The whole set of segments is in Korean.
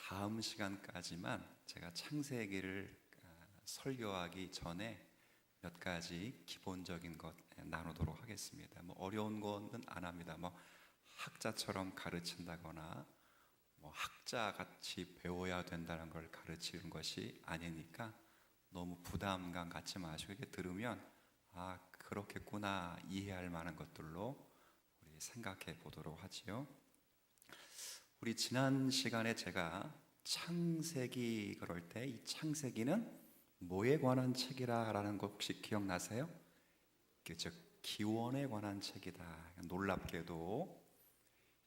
다음 시간까지만 제가 창세기를 설교하기 전에 몇 가지 기본적인 것 나누도록 하겠습니다. 어려운 거는 안 합니다. 학자처럼 가르친다거나 학자 같이 배워야 된다는 걸 가르치는 것이 아니니까 너무 부담감 갖지 마시고 이렇게 들으면 그렇겠구나 이해할 만한 것들로 우리 생각해 보도록 하지요. 우리 지난 시간에 제가 창세기 그럴 때 이 창세기는 뭐에 관한 책이라는 거 혹시 기억나세요? 즉 기원에 관한 책이다. 놀랍게도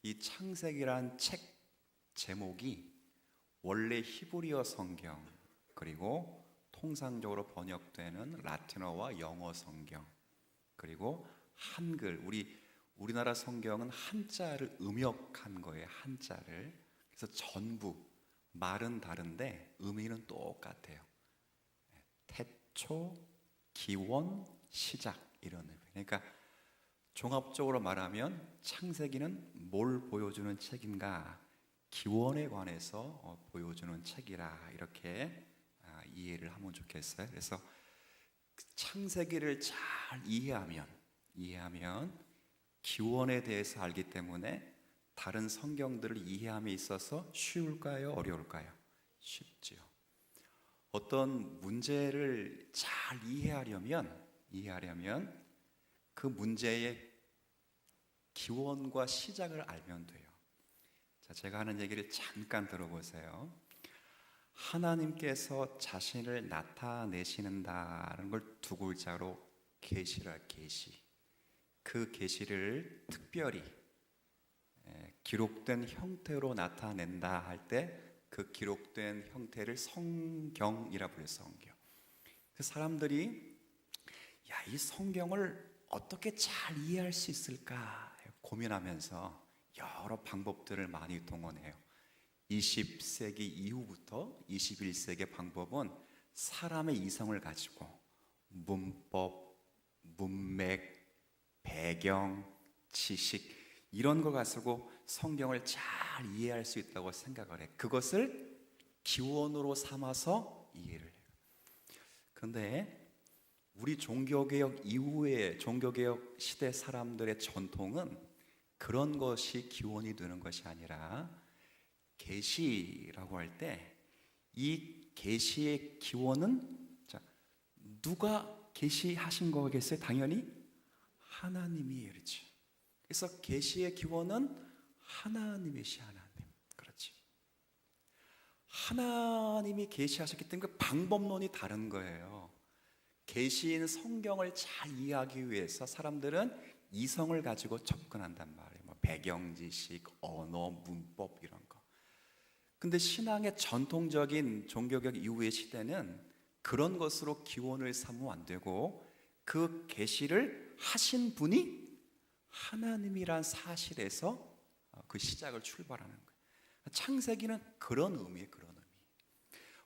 이 창세기란 책 제목이 원래 히브리어 성경 그리고 통상적으로 번역되는 라틴어와 영어 성경 그리고 한글 우리나라 성경은 한자를 음역한 거예요. 한자를. 그래서 전부 말은 다른데 의미는 똑같아요. 태초, 기원, 시작 이런 의미. 그러니까 종합적으로 말하면 창세기는 뭘 보여주는 책인가? 기원에 관해서 보여주는 책이라 이렇게 이해를 하면 좋겠어요. 그래서 창세기를 잘 이해하면 기원에 대해서 알기 때문에 다른 성경들을 이해함에 있어서 쉬울까요? 어려울까요? 쉽지요. 어떤 문제를 잘 이해하려면 그 문제의 기원과 시작을 알면 돼요. 자, 제가 하는 얘기를 잠깐 들어보세요. 하나님께서 자신을 나타내시는다는 걸 두 글자로 계시라 계시. 그 계시를 특별히 기록된 형태로 나타낸다 할 때 그 기록된 형태를 성경이라 불러요. 성경. 그 사람들이 이 성경을 어떻게 잘 이해할 수 있을까 고민하면서 여러 방법들을 많이 동원해요. 20세기 이후부터 21세기 방법은 사람의 이성을 가지고 문법, 문맥, 배경, 지식 이런 거 가지고 성경을 잘 이해할 수 있다고 생각을 해. 그것을 기원으로 삼아서 이해를 해요. 그런데 우리 종교개혁 이후의 종교개혁 시대 사람들의 전통은 그런 것이 기원이 되는 것이 아니라 계시라고 할 때 이 계시의 기원은 누가 계시하신 거겠어요? 당연히 하나님이 그렇지. 그래서 계시의 기원은 하나님이시 하나님. 그렇지. 하나님이 계시하셨기 때문에 그 방법론이 다른 거예요. 계시인 성경을 잘 이해하기 위해서 사람들은 이성을 가지고 접근한단 말이에요. 배경 지식, 언어, 문법 이런 거. 근데 신앙의 전통적인 종교개혁 이후의 시대는 그런 것으로 기원을 삼으면 안 되고 그 계시를 하신 분이 하나님이란 사실에서 그 시작을 출발하는 거예요. 창세기는 그런 의미예요. 그런 의미.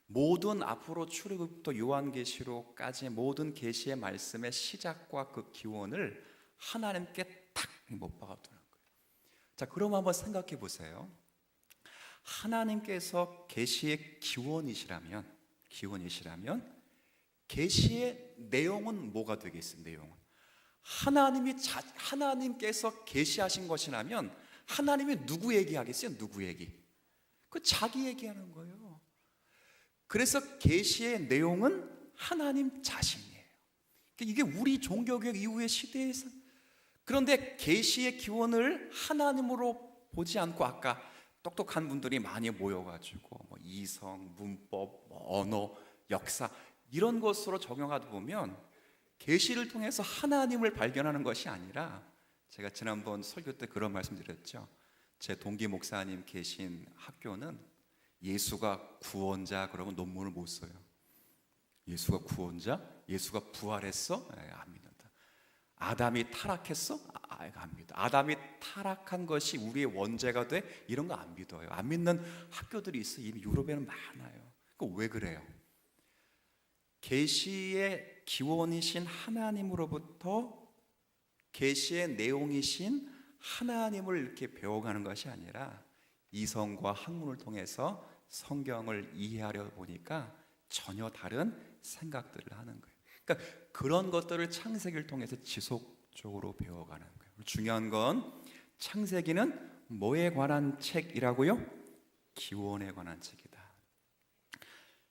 모든 앞으로 출애굽부터 요한계시록까지 모든 계시의 말씀의 시작과 그 기원을 하나님께 딱 못 박아두는 거예요. 자, 그럼 한번 생각해 보세요. 하나님께서 계시의 기원이시라면 계시의 내용은 뭐가 되겠어요? 내용은 하나님께서 계시하신 것이라면 하나님이 누구 얘기하겠어요? 누구 얘기? 그 자기 얘기하는 거예요. 그래서 계시의 내용은 하나님 자신이에요. 이게 우리 종교개혁 이후의 시대에서 그런데 계시의 기원을 하나님으로 보지 않고 아까 똑똑한 분들이 많이 모여가지고 이성, 문법, 언어, 역사 이런 것으로 적용하다 보면 계시를 통해서 하나님을 발견하는 것이 아니라 제가 지난번 설교 때 그런 말씀드렸죠. 제 동기 목사님 계신 학교는 예수가 구원자 그러면 논문을 못 써요. 예수가 구원자? 예수가 부활했어? 안 믿는다. 아담이 타락했어? 안 믿어. 아담이 타락한 것이 우리의 원죄가 돼? 이런 거 안 믿어요. 안 믿는 학교들이 있어요. 이미 유럽에는 많아요. 왜 그래요? 계시의 기원이신 하나님으로부터 계시의 내용이신 하나님을 이렇게 배워가는 것이 아니라 이성과 학문을 통해서 성경을 이해하려 보니까 전혀 다른 생각들을 하는 거예요. 그러니까 그런 것들을 창세기를 통해서 지속적으로 배워가는 거예요. 중요한 건 창세기는 뭐에 관한 책이라고요? 기원에 관한 책이다.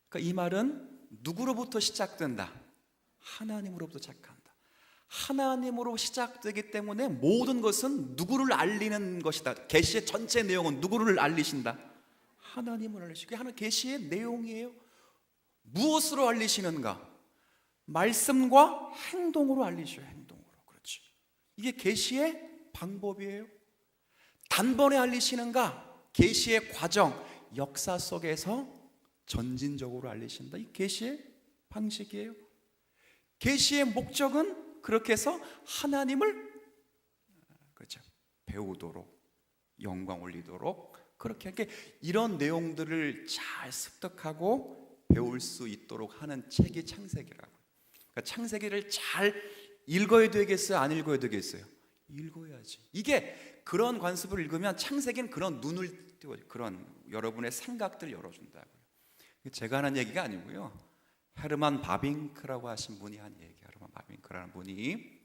그러니까 이 말은 누구로부터 시작된다? 하나님으로부터 시작한다. 하나님으로 시작되기 때문에 모든 것은 누구를 알리는 것이다. 계시의 전체 내용은 누구를 알리신다? 하나님을 알리시고, 그게 하나 계시의 내용이에요. 무엇으로 알리시는가? 말씀과 행동으로 알리셔요. 행동으로. 그렇지. 이게 계시의 방법이에요. 단번에 알리시는가? 계시의 과정, 역사 속에서 전진적으로 알리신다. 이 계시의 방식이에요. 계시의 목적은 그렇게 해서 하나님을, 그렇죠, 배우도록, 영광 올리도록, 그렇게 이렇게 이런 내용들을 잘 습득하고 배울 수 있도록 하는 책이 창세기라고. 그러니까 창세기를 잘 읽어야 되겠어요? 안 읽어야 되겠어요? 읽어야지. 이게 그런 관습을 읽으면 창세기는 그런 눈을 띄워, 그런 여러분의 생각들 열어준다고요. 제가 하는 얘기가 아니고요. 헤르만 바빙크라고 하신 분이 한 얘기. 헤르만 바빙크라는 분이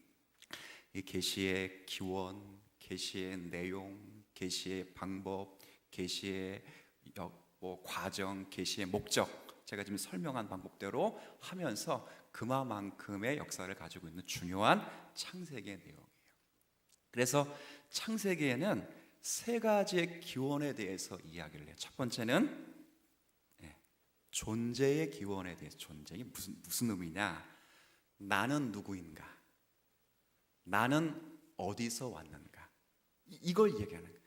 이 계시의 기원, 계시의 내용, 계시의 방법, 계시의 과정, 계시의 목적, 제가 지금 설명한 방법대로 하면서 그만큼의 역사를 가지고 있는 중요한 창세기의 내용이에요. 그래서 창세기에는 세 가지의 기원에 대해서 이야기를 해요. 첫 번째는 존재의 기원에 대해서. 존재가 무슨 의미냐? 나는 누구인가? 나는 어디서 왔는가? 이걸 얘기하는 거예요.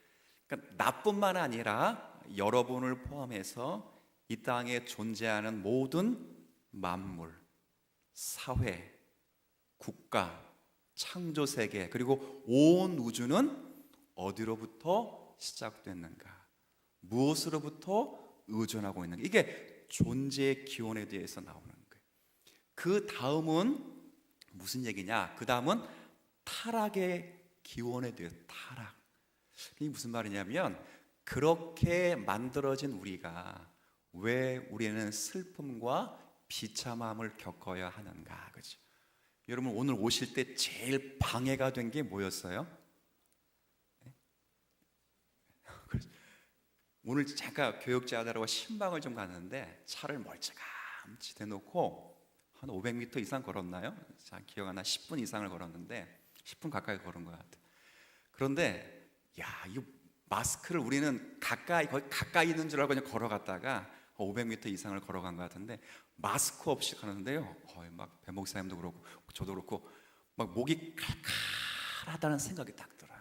그러니까 나뿐만 아니라 여러분을 포함해서 이 땅에 존재하는 모든 만물, 사회, 국가, 창조 세계, 그리고 온 우주는 어디로부터 시작됐는가? 무엇으로부터 의존하고 있는가? 이게 존재의 기원에 대해서 나오는 거예요. 그 다음은 무슨 얘기냐? 그 다음은 타락의 기원에 대해서. 타락. 이게 무슨 말이냐면, 그렇게 만들어진 우리가 왜 우리는 슬픔과 비참함을 겪어야 하는가? 그죠? 여러분 오늘 오실 때 제일 방해가 된 게 뭐였어요? 오늘 잠깐 교육자들하고 신방을 좀 갔는데 차를 멀찌감치 대놓고 한 500m 이상 걸었나요? 잘 기억 안 나. 10분 이상을 걸었는데 10분 가까이 걸은 것 같아. 그런데 야, 이 마스크를 우리는 거의 가까이 있는 줄 알고 그냥 걸어갔다가 500m 이상을 걸어간 것 같은데 마스크 없이 가는데요. 막 배 목사님도 그렇고 저도 그렇고 막 목이 칼칼하다는 생각이 딱 들어요.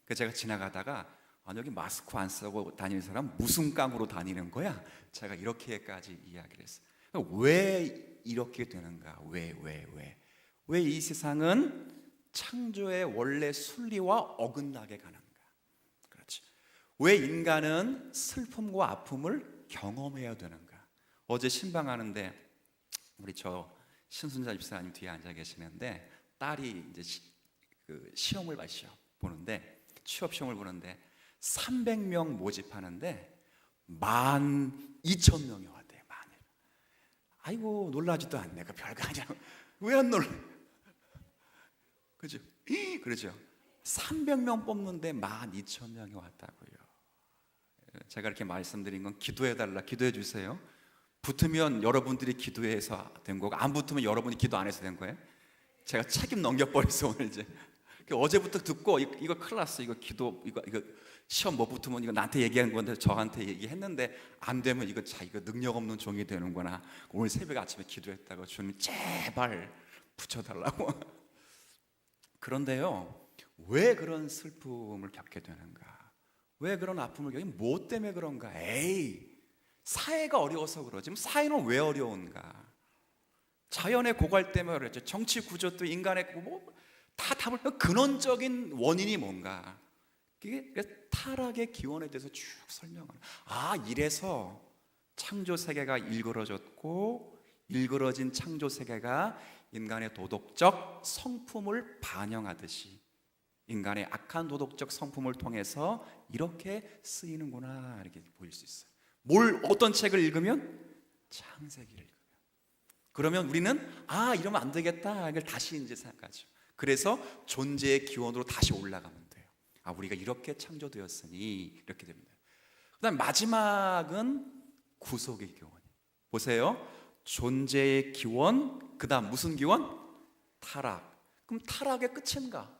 그래서 제가 지나가다가 여기 마스크 안 쓰고 다니는 사람 무슨 깡으로 다니는 거야? 제가 이렇게까지 이야기를 했어요. 왜 이렇게 되는가? 왜 이 세상은 창조의 원래 순리와 어긋나게 가는가? 그렇지. 왜 인간은 슬픔과 아픔을 경험해야 되는가? 어제 신방하는데 우리 저 신순자 집사님 뒤에 앉아 계시는데 딸이 이제 시험을 보는데 취업 시험을 보는데 300명 모집하는데 12,000명이 왔대요. 아이고 놀라지도 않네. 그 별거 아니야. 왜 안 놀라? 그죠? 그렇죠. 300명 뽑는데 12,000명이 왔다고요. 제가 이렇게 말씀드린 건 기도해달라, 기도해 주세요. 붙으면 여러분들이 기도해서 된 거고, 안 붙으면 여러분이 기도 안 해서 된 거예요. 제가 책임 넘겨버렸어 오늘 이제. 어제부터 듣고 이거 큰일 났어. 이거 시험 못 붙으면 이거 나한테 얘기한 건데 저한테 얘기했는데 안 되면 이거 능력 없는 종이 되는구나. 오늘 새벽 아침에 기도했다고 주님 제발 붙여달라고. 그런데요, 왜 그런 슬픔을 겪게 되는가? 왜 그런 아픔을 겪게? 뭐 때문에 그런가? 사회가 어려워서 그러지. 사회는 왜 어려운가? 자연의 고갈 때문에 그랬죠. 정치 구조도 인간의 다 답을 근원적인 원인이 뭔가? 이게 타락의 기원에 대해서 쭉 설명하는. 이래서 창조 세계가 일그러졌고 일그러진 창조 세계가 인간의 도덕적 성품을 반영하듯이 인간의 악한 도덕적 성품을 통해서 이렇게 쓰이는구나, 이렇게 보일 수 있어요. 어떤 책을 읽으면? 창세기를 읽으면. 그러면 우리는 이러면 안 되겠다, 이걸 다시 이제 생각하죠. 그래서 존재의 기원으로 다시 올라가면 돼요. 우리가 이렇게 창조되었으니 이렇게 됩니다. 그다음 마지막은 구속의 기원. 보세요. 존재의 기원, 그다음 무슨 기원? 타락. 그럼 타락의 끝인가?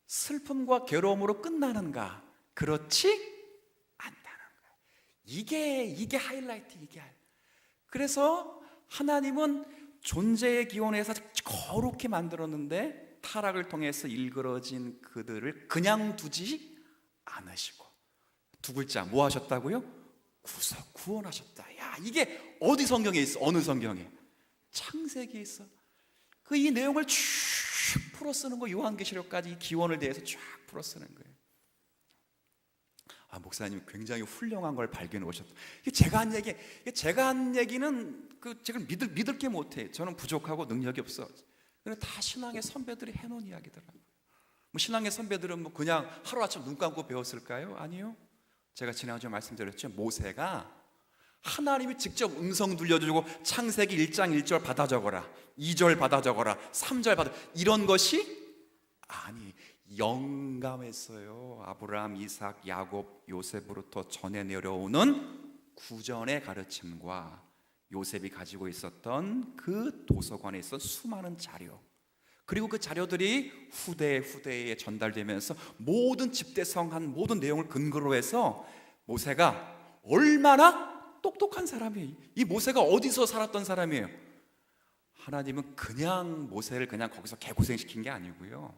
슬픔과 괴로움으로 끝나는가? 그렇지 않다는 거야. 이게 하이라이트, 그래서 하나님은 존재의 기원에서 거룩히 만들었는데 타락을 통해서 일그러진 그들을 그냥 두지 않으시고, 두 글자 뭐 하셨다고요? 구원하셨다. 이게 어디 성경에 있어? 어느 성경에? 창세기에 있어. 이 내용을 쭉 풀어 쓰는 거, 요한계시록까지 이 기원을 대해서 쫙 풀어 쓰는 거예요. 목사님 굉장히 훌륭한 걸 발견해 오셨다. 제가 한 얘기는 제가 믿을 게 못해. 저는 부족하고 능력이 없어. 그런데 다 신앙의 선배들이 해놓은 이야기더라고요. 신앙의 선배들은 그냥 하루아침 눈 감고 배웠을까요? 아니요. 제가 지난주에 말씀드렸죠. 모세가 하나님이 직접 음성 들려주고 창세기 1장 1절 받아 적어라, 2절 받아 적어라, 3절 받아, 이런 것이 영감했어요. 아브라함, 이삭, 야곱, 요셉으로부터 전해 내려오는 구전의 가르침과 요셉이 가지고 있었던 그 도서관에 있었던 수많은 자료, 그리고 그 자료들이 후대에 전달되면서 모든 집대성한 모든 내용을 근거로 해서 모세가 얼마나 똑똑한 사람이에요. 이 모세가 어디서 살았던 사람이에요? 하나님은 그냥 모세를 그냥 거기서 개고생시킨 게 아니고요,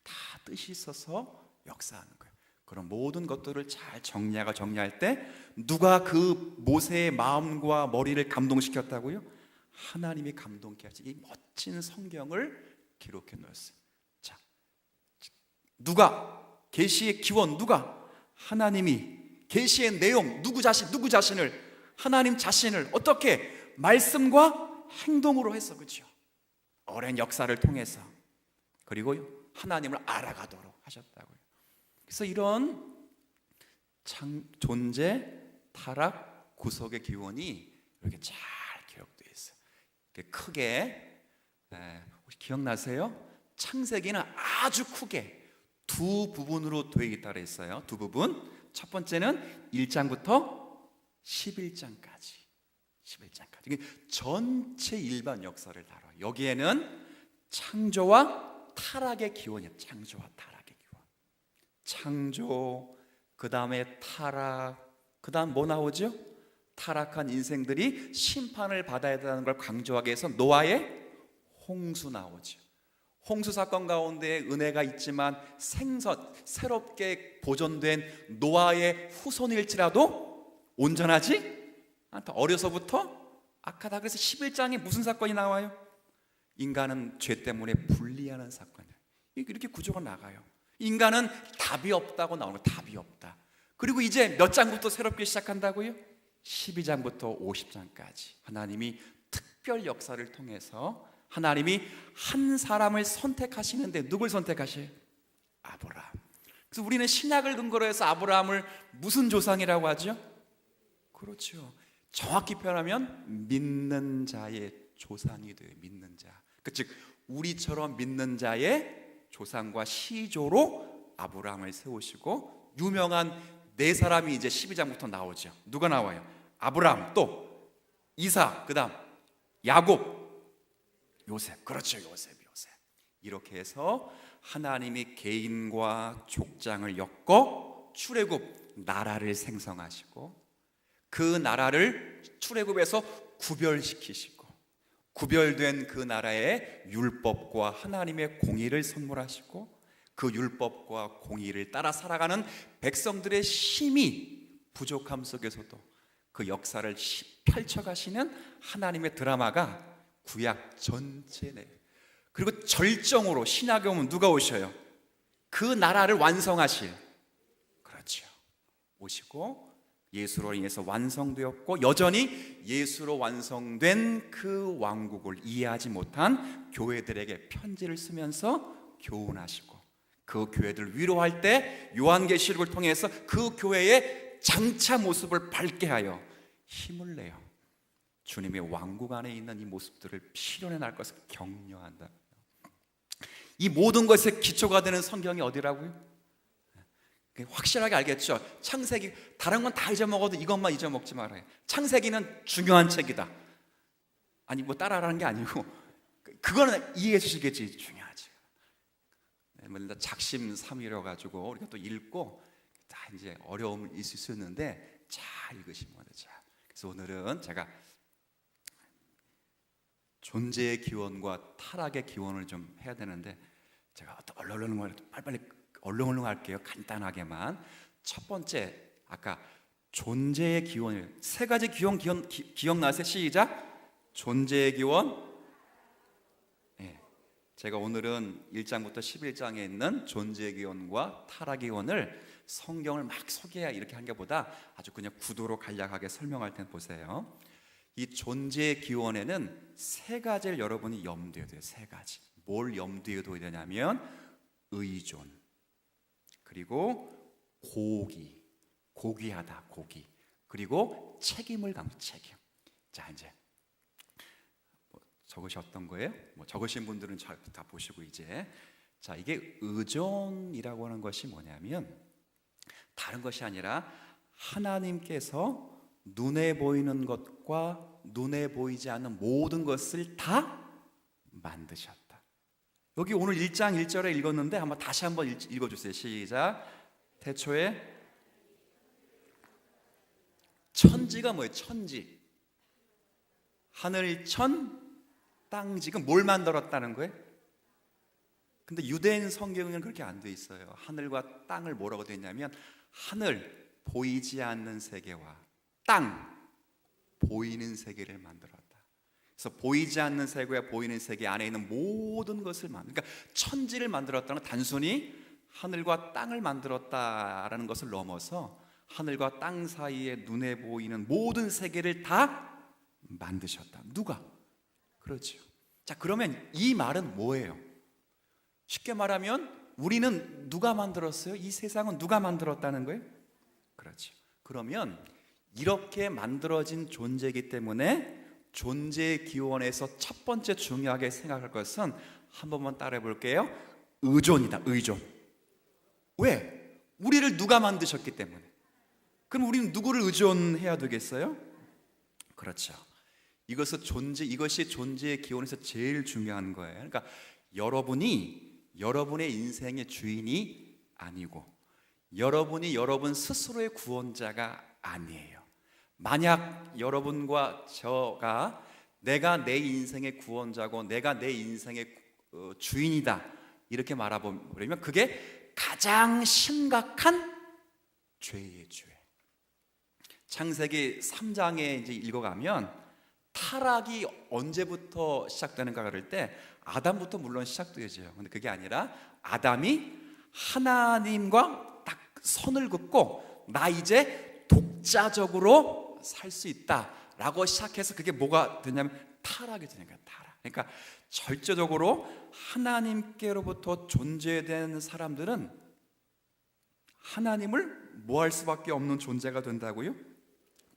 다 뜻이 있어서 역사하는 거예요. 그런 모든 것들을 잘 정리할 때 누가 그 모세의 마음과 머리를 감동시켰다고요? 하나님이 감동케 하신 이 멋진 성경을 기록해 놓았어요. 자, 누가 계시의 기원, 누가? 하나님이 계시의 내용, 누구 자신을, 하나님 자신을 어떻게 말씀과 행동으로 했어, 그렇죠? 오랜 역사를 통해서, 그리고 하나님을 알아가도록 하셨다고요. 그래서 이런 존재, 타락, 구속의 기원이 이렇게 잘 기록되어 있어요. 크게 혹시 기억나세요? 창세기는 아주 크게 두 부분으로 되어 있다고 했어요. 두 부분. 첫 번째는 1장부터 11장까지. 이게 전체 일반 역사를 다뤄요. 여기에는 창조와 타락의 기원이에요. 창조와 타락의 기원. 창조, 그 다음에 타락, 그 다음 뭐 나오죠? 타락한 인생들이 심판을 받아야 된다는 걸 강조하기 위해서 노아의 홍수 나오죠. 홍수 사건 가운데 은혜가 있지만 새롭게 보존된 노아의 후손일지라도 온전하지 않다. 어려서부터 악하다. 그래서 11장에 무슨 사건이 나와요? 인간은 죄 때문에 분리하는 사건이에요. 이렇게 구조가 나가요. 인간은 답이 없다고 나오는 거예요. 답이 없다. 그리고 이제 몇 장부터 새롭게 시작한다고요? 12장부터 50장까지 하나님이 특별 역사를 통해서 하나님이 한 사람을 선택하시는데 누굴 선택하셔요? 아브라함. 그래서 우리는 신약을 근거로 해서 아브라함을 무슨 조상이라고 하죠? 그렇죠. 정확히 표현하면 믿는 자의 조상이 돼요. 믿는 자. 즉 우리처럼 믿는 자의 조상과 시조로 아브라함을 세우시고, 유명한 네 사람이 이제 12장부터 나오죠. 누가 나와요? 아브라함, 또 이삭, 그 다음 야곱, 요셉. 그렇죠. 요셉. 이렇게 해서 하나님이 개인과 족장을 엮어 출애굽 나라를 생성하시고, 그 나라를 출애굽에서 구별시키시고, 구별된 그 나라에 율법과 하나님의 공의를 선물하시고, 그 율법과 공의를 따라 살아가는 백성들의 힘이 부족함 속에서도 그 역사를 펼쳐가시는 하나님의 드라마가 구약 전체 내. 그리고 절정으로 신약에 오면 누가 오셔요? 그 나라를 완성하실, 그렇죠, 오시고 예수로 인해서 완성되었고, 여전히 예수로 완성된 그 왕국을 이해하지 못한 교회들에게 편지를 쓰면서 교훈하시고, 그 교회들을 위로할 때 요한계시록을 통해서 그 교회에 장차 모습을 밝게 하여 힘을 내요. 주님의 왕국 안에 있는 이 모습들을 실현해 날 것을 격려한다. 이 모든 것의 기초가 되는 성경이 어디라고요? 확실하게 알겠죠? 창세기, 다른 건 다 잊어먹어도 이것만 잊어먹지 말아요. 창세기는 중요한 책이다. 아니 뭐 따라하라는 게 아니고 그거는 이해해 주시겠지. 중요하지. 작심삼일여 가지고 우리가 또 읽고 다 이제 어려움을 있을 수 있는데 잘 읽으시면 되죠. 그래서 오늘은 제가 존재의 기원과 타락의 기원을 좀 해야 되는데 제가 빨리빨리 얼렁얼렁 할게요. 간단하게만. 첫 번째, 아까 존재의 기원을 세 가지 기원 기억나세요? 시작. 존재의 기원. 네. 제가 오늘은 1장부터 11장에 있는 존재의 기원과 타락의 기원을 성경을 막 소개해 이렇게 한 것보다 아주 그냥 구도로 간략하게 설명할 텐데 보세요. 이 존재의 기원에는 세 가지를 여러분이 염두에 둬요. 세 가지. 뭘 염두에 둬야 되냐면 의존, 그리고 고귀하다, 고귀, 그리고 책임을 담는 책임. 자, 이제 적으셨던 거예요? 적으신 분들은 다 보시고 이제 자, 이게 의존이라고 하는 것이 뭐냐면 다른 것이 아니라 하나님께서 눈에 보이는 것과 눈에 보이지 않는 모든 것을 다 만드셨다. 여기 오늘 1장 1절에 읽었는데 한번 다시 한번 읽어주세요. 시작. 태초에 천지가 뭐예요? 천지. 하늘천, 땅지. 그럼 뭘 만들었다는 거예요? 근데 유대인 성경에는 그렇게 안 돼 있어요. 하늘과 땅을 뭐라고 돼 있냐면 하늘, 보이지 않는 세계와 땅, 보이는 세계를 만들었다. 그래서 보이지 않는 세계와 보이는 세계 안에 있는 모든 것을 그러니까 천지를 만들었다는 건 단순히 하늘과 땅을 만들었다라는 것을 넘어서 하늘과 땅 사이에 눈에 보이는 모든 세계를 다 만드셨다. 누가? 그렇죠. 자, 그러면 이 말은 뭐예요? 쉽게 말하면 우리는 누가 만들었어요? 이 세상은 누가 만들었다는 거예요? 그렇죠. 그러면 이렇게 만들어진 존재이기 때문에 존재의 기원에서 첫 번째 중요하게 생각할 것은 한 번만 따라해 볼게요. 의존이다. 의존. 왜? 우리를 누가 만드셨기 때문에. 그럼 우리는 누구를 의존해야 되겠어요? 그렇죠. 이것이 존재의 기원에서 제일 중요한 거예요. 그러니까 여러분이 여러분의 인생의 주인이 아니고 여러분이 여러분 스스로의 구원자가 아니에요. 만약 여러분과 저가 내가 내 인생의 구원자고 내가 내 인생의 주인이다 이렇게 말해보면 그게 가장 심각한 죄예요. 죄. 창세기 3장에 이제 읽어가면 타락이 언제부터 시작되는가 그럴 때 아담부터 물론 시작되죠. 근데 그게 아니라 아담이 하나님과 딱 선을 긋고 나 이제 독자적으로 살 수 있다라고 시작해서 그게 뭐가 되냐면 타락이 되는 거야. 타락. 그러니까 절대적으로 하나님께로부터 존재된 사람들은 하나님을 뭐 할 수밖에 없는 존재가 된다고요?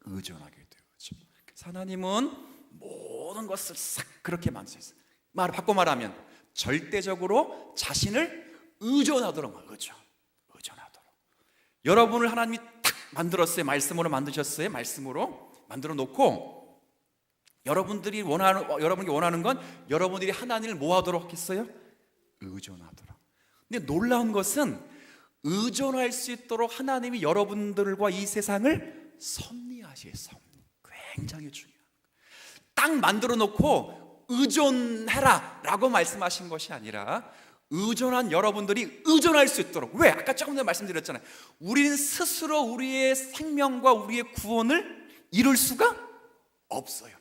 의존하게 되죠. 하나님은 모든 것을 싹 그렇게 만드셨어요. 바꿔 말하면 절대적으로 자신을 의존하도록 한 거죠. 의존하도록. 여러분을 하나님이 딱 만들었어요. 말씀으로 만드셨어요. 말씀으로 만들어 놓고 여러분이 원하는 건 여러분들이 하나님을 뭐 하도록 했어요? 의존하도록. 근데 놀라운 것은 의존할 수 있도록 하나님이 여러분들과 이 세상을 섭리하시에요. 섭리. 굉장히 중요한 거예요. 딱 만들어 놓고 의존해라 라고 말씀하신 것이 아니라 의존한 여러분들이 의존할 수 있도록. 왜? 아까 조금 전에 말씀드렸잖아요. 우리는 스스로 우리의 생명과 우리의 구원을 이룰 수가 없어요.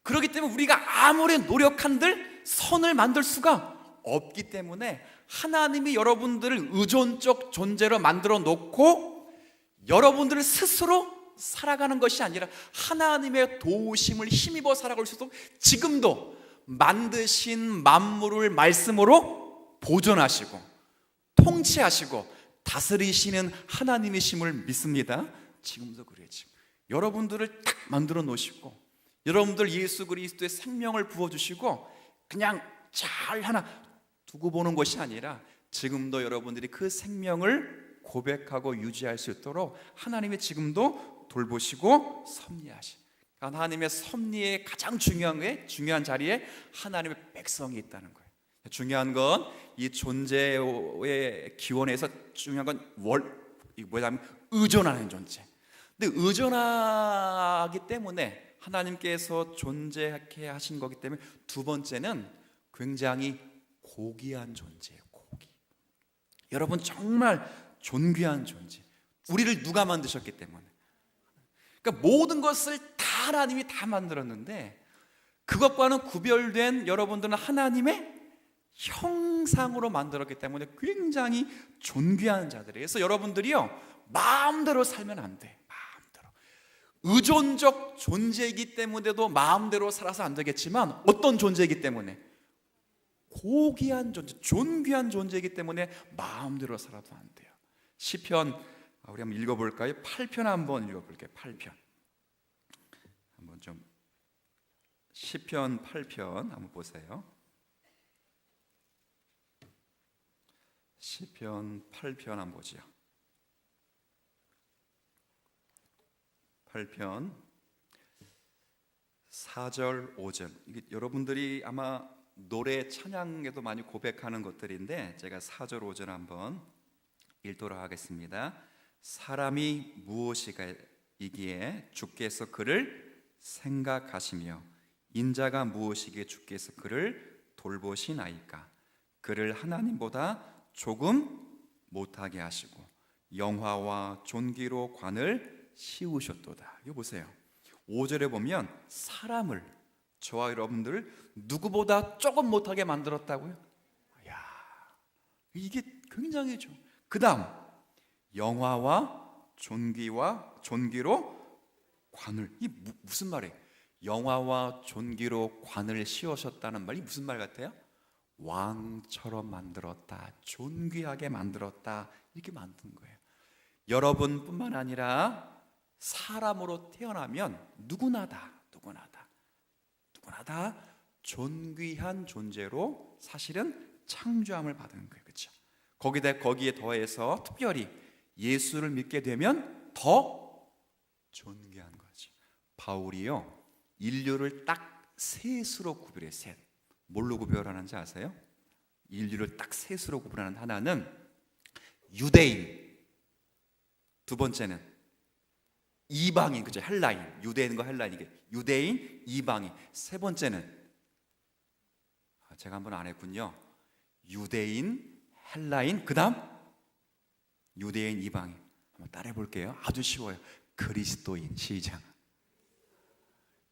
그렇기 때문에 우리가 아무리 노력한들 선을 만들 수가 없기 때문에 하나님이 여러분들을 의존적 존재로 만들어 놓고 여러분들을 스스로 살아가는 것이 아니라 하나님의 도우심을 힘입어 살아갈 수 있도록 지금도 만드신 만물을 말씀으로 보존하시고 통치하시고 다스리시는 하나님이심을 믿습니다. 지금도 그래요. 지금 여러분들을 딱 만들어 놓으시고 여러분들 예수 그리스도의 생명을 부어주시고 그냥 잘 하나 두고 보는 것이 아니라 지금도 여러분들이 그 생명을 고백하고 유지할 수 있도록 하나님이 지금도 돌보시고 섭리하시. 하나님의 섭리의 가장 중요한 자리에 하나님의 백성이 있다는 거예요. 중요한 건 이 존재의 기원에서 중요한 건 뭐냐면 의존하는 존재. 근데 의존하기 때문에 하나님께서 존재하게 하신 거기 때문에 두 번째는 굉장히 고귀한 존재예요. 고귀. 여러분 정말 존귀한 존재. 우리를 누가 만드셨기 때문에. 그러니까 모든 것을 다 하나님이 다 만들었는데 그것과는 구별된 여러분들은 하나님의 형상으로 만들었기 때문에 굉장히 존귀한 자들이에요. 그래서 여러분들이요 마음대로 살면 안 돼. 마음대로. 의존적 존재이기 때문에도 마음대로 살아서 안 되겠지만 어떤 존재이기 때문에? 고귀한 존재, 존귀한 존재이기 때문에 마음대로 살아도 안 돼요. 시편 우리 한번 읽어볼까요? 8편 한번 읽어볼게요. 8편 한번 좀 시편 8편 한번 보세요. 시편 8편 한번 보죠. 8편 4절 5절 이게 여러분들이 아마 노래 찬양에도 많이 고백하는 것들인데 제가 4절 5절 한번 읽도록 하겠습니다. 사람이 무엇이기에 주께서 그를 생각하시며 인자가 무엇이기에 주께서 그를 돌보시나이까. 그를 하나님보다 조금 못하게 하시고 영화와 존귀로 관을 씌우셨도다. 이거 보세요. 5절에 보면 사람을 저와 여러분들을 누구보다 조금 못하게 만들었다고요? 이야, 이게 굉장히 좋아. 그 다음 영화와 존귀로 관을. 이 무슨 말이에요? 영화와 존귀로 관을 씌우셨다는 말이 무슨 말 같아요? 왕처럼 만들었다, 존귀하게 만들었다, 이렇게 만든 거예요. 여러분뿐만 아니라 사람으로 태어나면 누구나 다 존귀한 존재로 사실은 창조함을 받은 거예요. 그렇죠? 거기에 더해서 특별히 예수를 믿게 되면 더 존귀한 거죠. 바울이요 인류를 딱 셋으로 구별해요. 셋. 뭘로 구별하는지 아세요? 인류를 딱 셋으로 구분하는 하나는 유대인, 두 번째는 이방인, 그죠? 헬라인, 유대인과 헬라인, 이게 유대인, 이방인. 세 번째는 제가 한번 안 했군요. 유대인, 헬라인, 그다음 유대인, 이방인. 한번 따라해 볼게요. 아주 쉬워요. 그리스도인. 시작.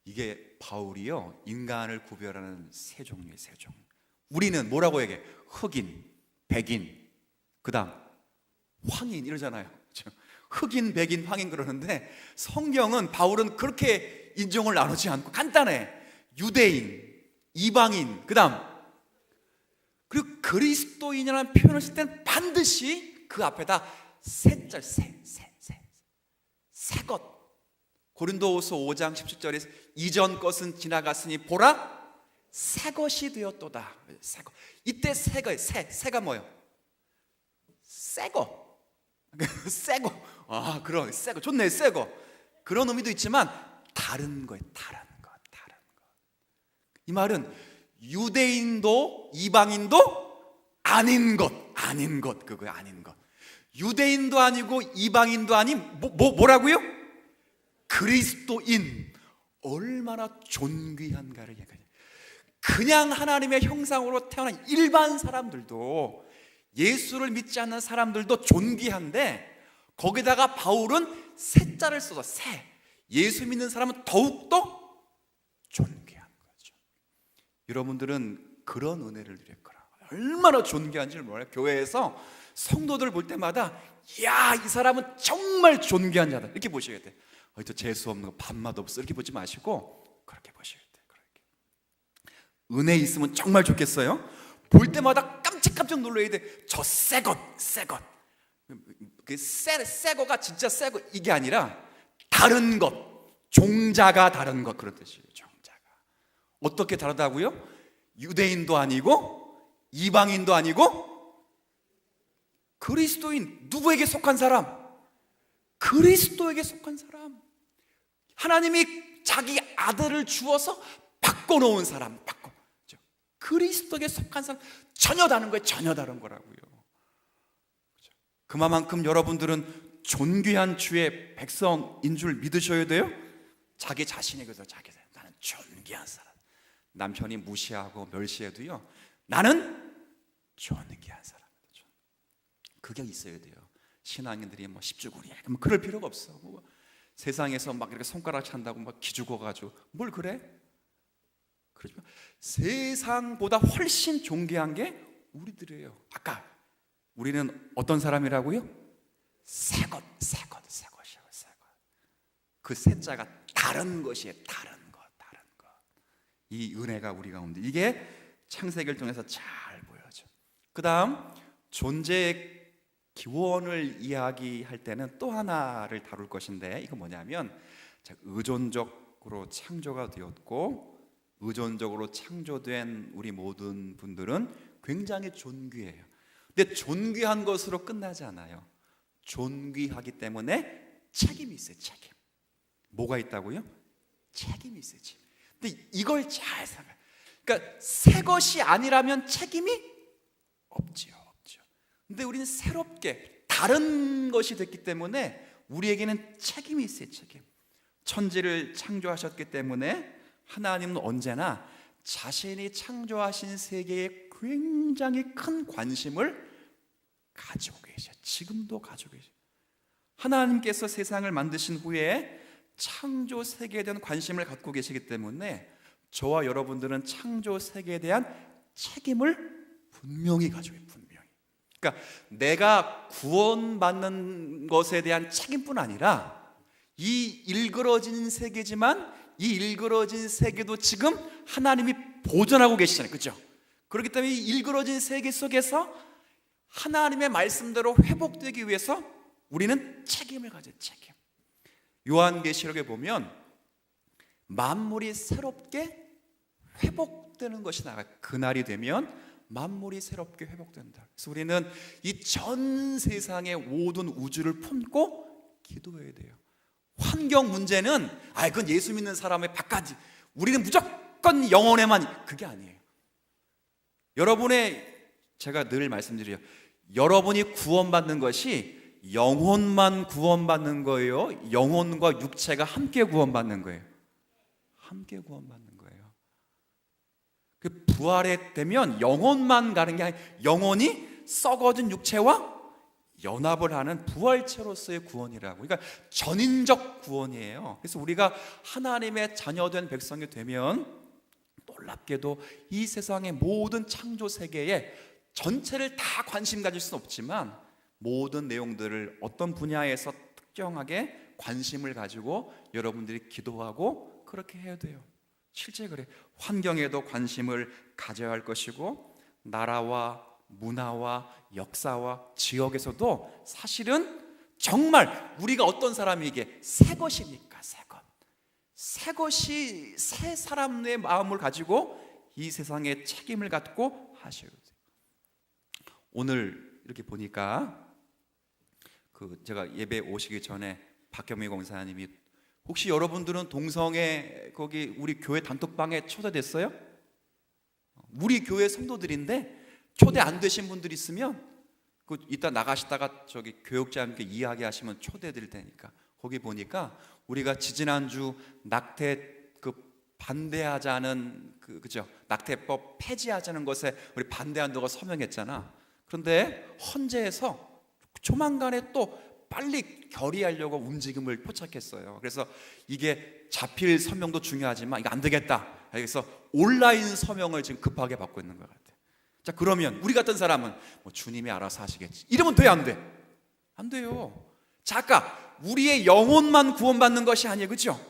이게 바울이요 인간을 구별하는 세 종류의 세 종류. 우리는 뭐라고 얘기해? 흑인, 백인, 그다음 황인 이러잖아요. 흑인, 백인, 황인 그러는데 성경은 바울은 그렇게 인종을 나누지 않고 간단해. 유대인, 이방인, 그다음 그리고 그리스도인이라는 표현을 쓸 때는 반드시 그 앞에다 새절, 새 것. 고린도후서 5장 17절에 이전 것은 지나갔으니 보라 새 것이 되었도다. 새 것. 이때 새가 뭐예요? 새거. 새거. 아, 그럼 새거 좋네. 새거. 그런 의미도 있지만 다른 거예요. 다른 거. 이 말은 유대인도 이방인도 아닌 것. 그거예요. 아닌 것. 유대인도 아니고 이방인도 아닌 뭐라고요? 그리스도인. 얼마나 존귀한가를 얘기해요. 그냥 하나님의 형상으로 태어난 일반 사람들도, 예수를 믿지 않는 사람들도 존귀한데 거기다가 바울은 새자를 써서 새. 예수 믿는 사람은 더욱더 존귀한 거죠. 여러분들은 그런 은혜를 누릴 거라. 얼마나 존귀한지를 몰라요. 교회에서 성도들 볼 때마다 야, 이 사람은 정말 존귀한 자다 이렇게 보셔야 돼. 저 재수 없는 거 밥맛 없어 이렇게 보지 마시고 그렇게 보셔야 돼. 그렇게. 은혜 있으면 정말 좋겠어요. 볼 때마다 깜짝깜짝 놀라야 돼. 저 새것 새 거가 진짜 새 거 이게 아니라 다른 것, 종자가 다른 것 그런 뜻이에요. 종자가 어떻게 다르다고요? 유대인도 아니고 이방인도 아니고 그리스도인. 누구에게 속한 사람? 그리스도에게 속한 사람. 하나님이 자기 아들을 주어서 바꿔놓은 사람, 그리스도에게 속한 사람. 전혀 다른 거예요. 전혀 다른 거라고요. 그만큼 여러분들은 존귀한 주의 백성인 줄 믿으셔야 돼요. 자기 자신에게서 나는 존귀한 사람. 남편이 무시하고 멸시해도요, 나는 존귀한 사람이다. 그게 있어야 돼요. 신앙인들이 뭐 10주구리 그럴 필요가 없어. 뭐 세상에서 막 이렇게 손가락 찬다고 막 기죽어가지고 뭘 그래? 그러지 마. 세상보다 훨씬 존귀한 게 우리들이에요. 아까 우리는 어떤 사람이라고요? 새 것이요. 그 새자가 다른 것이에요. 다른 것. 이 은혜가 우리 가운데, 이게 창세기를 통해서 잘 보여져. 그 다음 존재의 기원을 이야기할 때는 또 하나를 다룰 것인데, 이거 뭐냐면 의존적으로 창조가 되었고 의존적으로 창조된 우리 모든 분들은 굉장히 존귀해요. 근데 존귀한 것으로 끝나지 않아요. 존귀하기 때문에 책임이 있어요. 책임. 뭐가 있다고요? 책임이 있어요. 책임. 근데 이걸 잘 생각해요. 그러니까 새 것이 아니라면 책임이 없지요. 근데 우리는 새롭게 다른 것이 됐기 때문에 우리에게는 책임이 있어요. 책임. 천지를 창조하셨기 때문에 하나님은 언제나 자신이 창조하신 세계에 굉장히 큰 관심을 가지고 계셔요. 지금도 가지고 계셔요. 하나님께서 세상을 만드신 후에 창조 세계에 대한 관심을 갖고 계시기 때문에 저와 여러분들은 창조 세계에 대한 책임을 분명히 가지고 있어요. 분명히. 그러니까 내가 구원받는 것에 대한 책임뿐 아니라 이 일그러진 세계지만 이 일그러진 세계도 지금 하나님이 보존하고 계시잖아요. 그렇죠? 그렇기 때문에 이 일그러진 세계 속에서 하나님의 말씀대로 회복되기 위해서 우리는 책임을 가져요. 책임. 요한계시록에 보면 만물이 새롭게 회복되는 것이 나와요. 그날이 되면 만물이 새롭게 회복된다. 그래서 우리는 이 전 세상의 모든 우주를 품고 기도해야 돼요. 환경 문제는 그건 예수 믿는 사람의 바깥이, 우리는 무조건 영혼에만, 그게 아니에요. 제가 늘 말씀드려요. 여러분이 구원받는 것이 영혼만 구원받는 거예요? 영혼과 육체가 함께 구원받는 거예요? 함께 구원받는 거예요. 그 부활에 되면 영혼만 가는 게 아니라 영혼이 썩어진 육체와 연합을 하는 부활체로서의 구원이라고. 그러니까 전인적 구원이에요. 그래서 우리가 하나님의 자녀된 백성이 되면 놀랍게도 이 세상의 모든 창조 세계에 전체를 다 관심 가질 수는 없지만 모든 내용들을 어떤 분야에서 특정하게 관심을 가지고 여러분들이 기도하고 그렇게 해야 돼요. 실제 그래. 환경에도 관심을 가져야 할 것이고 나라와 문화와 역사와 지역에서도 사실은 정말 우리가 어떤 사람에게 새 것입니까? 새 것. 새 것이 새 사람의 마음을 가지고 이 세상에 책임을 갖고 하셔야 돼요. 오늘 이렇게 보니까 제가 예배 오시기 전에 박경미 공사님이 혹시 여러분들은 동성애 거기 우리 교회 단톡방에 초대됐어요? 우리 교회 성도들인데 초대 안 되신 분들 있으면 이따 나가시다가 저기 교육자님께 이야기하시면 초대드릴 테니까. 거기 보니까 우리가 지지난주 낙태 반대하자는 그죠? 낙태법 폐지하자는 것에 우리 반대한다고 서명했잖아. 그런데 헌재에서 조만간에 또 빨리 결의하려고 움직임을 포착했어요. 그래서 이게 자필 서명도 중요하지만 이거 안 되겠다. 그래서 온라인 서명을 지금 급하게 받고 있는 것 같아요. 자, 그러면 우리 같은 사람은 주님이 알아서 하시겠지. 이러면 돼, 안 돼? 안 돼요. 자, 아까 우리의 영혼만 구원받는 것이 아니에요, 그렇죠?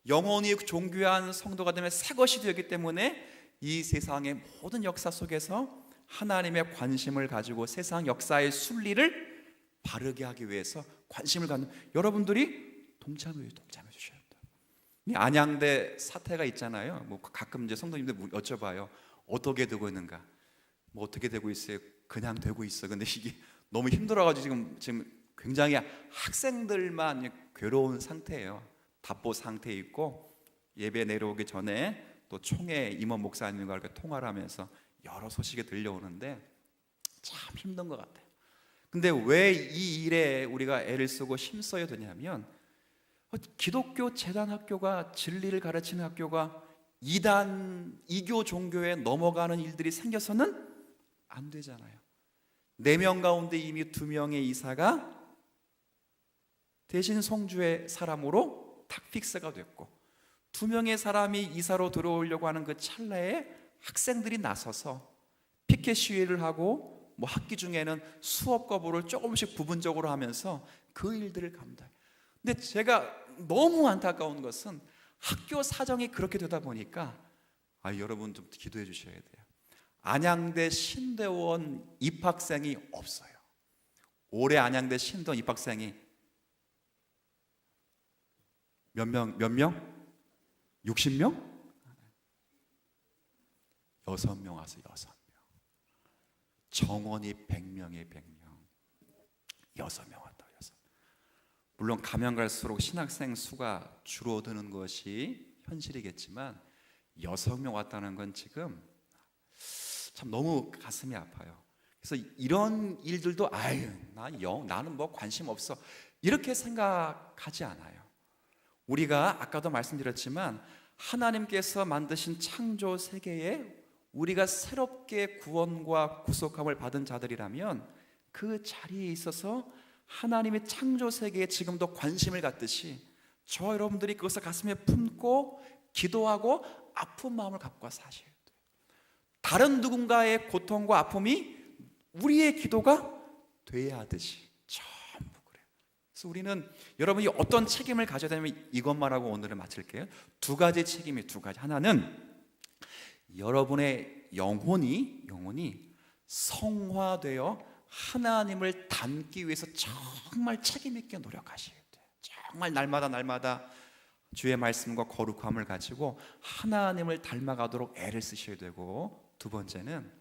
영혼이 존귀한 성도가 되면 새 것이 되기 때문에 이 세상의 모든 역사 속에서 하나님의 관심을 가지고 세상 역사의 순리를 바르게 하기 위해서 관심을 갖는 여러분들이 동참해 주셔야 돼요. 이 안양대 사태가 있잖아요. 뭐 가끔 이제 성도님들 여쭤봐요. 어떻게 되고 있는가? 뭐 어떻게 되고 있어요? 그냥 되고 있어. 근데 이게 너무 힘들어가지고 지금 굉장히 학생들만 괴로운 상태예요. 답보 상태에 있고 예배 내려오기 전에 또 총회 임원 목사님과 이렇게 통화를 하면서 여러 소식이 들려오는데 참 힘든 것 같아요. 근데 왜 이 일에 우리가 애를 쓰고 힘써야 되냐면 기독교 재단 학교가 진리를 가르치는 학교가 이단 이교 종교에 넘어가는 일들이 생겨서는 안 되잖아요. 4명 가운데 이미 2명의 이사가 대신 성주의 사람으로 탁 픽스가 됐고 2명의 사람이 이사로 들어오려고 하는 그 찰나에 학생들이 나서서 피켓 시위를 하고 뭐 학기 중에는 수업 거부를 조금씩 부분적으로 하면서 그 일들을 감당해요. 근데 제가 너무 안타까운 것은 학교 사정이 그렇게 되다 보니까 여러분 좀 기도해 주셔야 돼요. 안양대 신대원 입학생이 없어요. 올해 안양대 신대원 입학생이 몇 명? 60명? 6명 와서 6명. 정원이 100명에 100명. 6명 왔다. 6명. 물론 가면 갈수록 신학생 수가 줄어드는 것이 현실이겠지만 6명 왔다는 건 지금 참 너무 가슴이 아파요. 그래서 이런 일들도 나는 뭐 관심 없어 이렇게 생각하지 않아요. 우리가 아까도 말씀드렸지만 하나님께서 만드신 창조 세계에 우리가 새롭게 구원과 구속함을 받은 자들이라면 그 자리에 있어서 하나님의 창조 세계에 지금도 관심을 갖듯이 저 여러분들이 그것을 가슴에 품고 기도하고 아픈 마음을 갖고 사셔야 돼요. 다른 누군가의 고통과 아픔이 우리의 기도가 돼야 하듯이 전부 그래요. 그래서 우리는 여러분이 어떤 책임을 가져야 되냐면 이것만 하고 오늘은 마칠게요. 2가지 책임이 2가지. 하나는 여러분의 영혼이 성화되어 하나님을 닮기 위해서 정말 책임 있게 노력하셔야 돼요. 정말 날마다 주의 말씀과 거룩함을 가지고 하나님을 닮아가도록 애를 쓰셔야 되고, 2번째는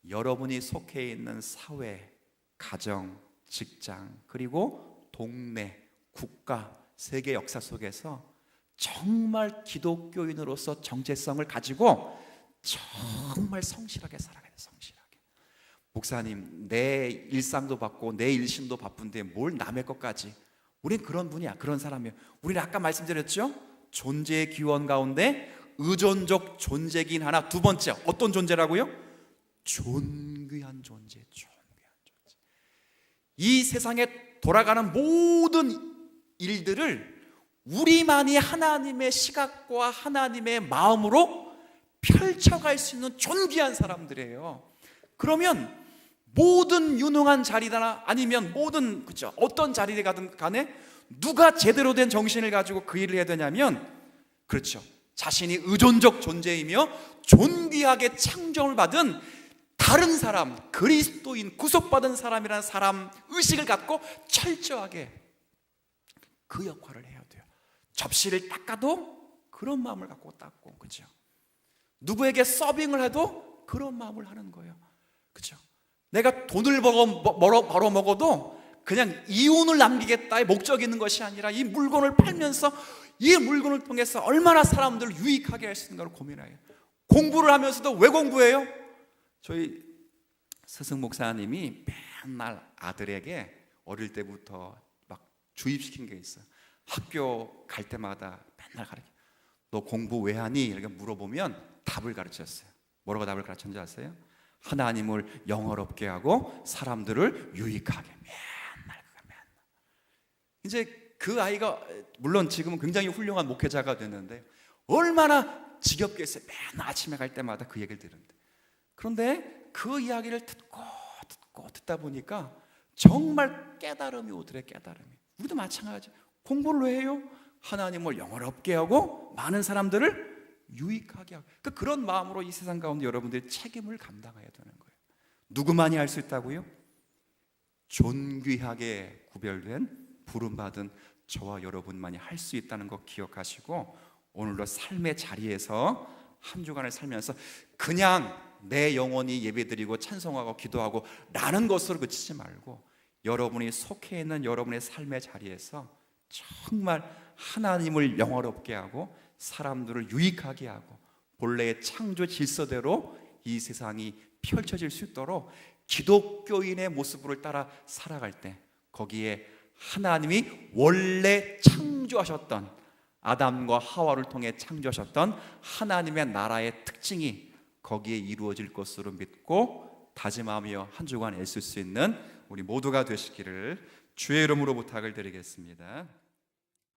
여러분이 속해 있는 사회, 가정, 직장, 그리고 동네, 국가, 세계 역사 속에서 정말 기독교인으로서 정체성을 가지고 정말 성실하게 살아가야 돼요. 성실하게. 목사님, 내 일상도 바쁘고 내 일심도 바쁜데 뭘 남의 것까지. 우린 그런 분이야. 그런 사람이에요. 우리는 아까 말씀드렸죠? 존재의 기원 가운데 의존적 존재긴 하나, 2번째 어떤 존재라고요? 존귀한 존재. 존귀한 존재. 이 세상에 돌아가는 모든 일들을 우리만이 하나님의 시각과 하나님의 마음으로 펼쳐갈 수 있는 존귀한 사람들이에요. 그러면 모든 유능한 자리나 아니면 모든 어떤 자리에 가든 간에 누가 제대로 된 정신을 가지고 그 일을 해야 되냐면 자신이 의존적 존재이며 존귀하게 창조를 받은 다른 사람, 그리스도인, 구속받은 사람이라는 사람 의식을 갖고 철저하게 그 역할을 해야 돼요. 접시를 닦아도 그런 마음을 갖고 닦고, 그렇죠? 누구에게 서빙을 해도 그런 마음을 하는 거예요. 그렇죠? 내가 돈을 벌어 먹어도 그냥 이윤을 남기겠다의 목적이 있는 것이 아니라 이 물건을 팔면서 이 물건을 통해서 얼마나 사람들을 유익하게 할 수 있는가를 고민해요. 공부를 하면서도 왜 공부해요? 저희 스승 목사님이 맨날 아들에게 어릴 때부터 막 주입시킨 게 있어요. 학교 갈 때마다 맨날 가르쳐. 너 공부 왜 하니? 이렇게 물어보면 답을 가르쳤어요. 뭐라고 답을 가르쳤는지 아세요? 하나님을 영어롭게 하고 사람들을 유익하게. 맨날. 이제 그 아이가 물론 지금은 굉장히 훌륭한 목회자가 됐는데 얼마나 지겹게 했어요. 맨날 아침에 갈 때마다 그 얘기를 들은데. 그런데 그 이야기를 듣다 보니까 정말 깨달음이 오더래. 깨달음이. 우리도 마찬가지. 공부를 왜 해요? 하나님을 영어롭게 하고 많은 사람들을 유익하게 하고. 그런 마음으로 이 세상 가운데 여러분들이 책임을 감당해야 되는 거예요. 누구만이 할 수 있다고요? 존귀하게 구별된 부름받은 저와 여러분만이 할 수 있다는 거 기억하시고, 오늘도 삶의 자리에서 한 주간을 살면서 그냥 내 영혼이 예배드리고 찬송하고 기도하고 라는 것으로 그치지 말고, 여러분이 속해 있는 여러분의 삶의 자리에서 정말 하나님을 영화롭게 하고 사람들을 유익하게 하고 본래의 창조 질서대로 이 세상이 펼쳐질 수 있도록 기독교인의 모습을 따라 살아갈 때, 거기에 하나님이 원래 창조하셨던, 아담과 하와를 통해 창조하셨던 하나님의 나라의 특징이 거기에 이루어질 것으로 믿고 다짐하며 한 주간 애쓸 수 있는 우리 모두가 되시기를 주의 이름으로 부탁을 드리겠습니다.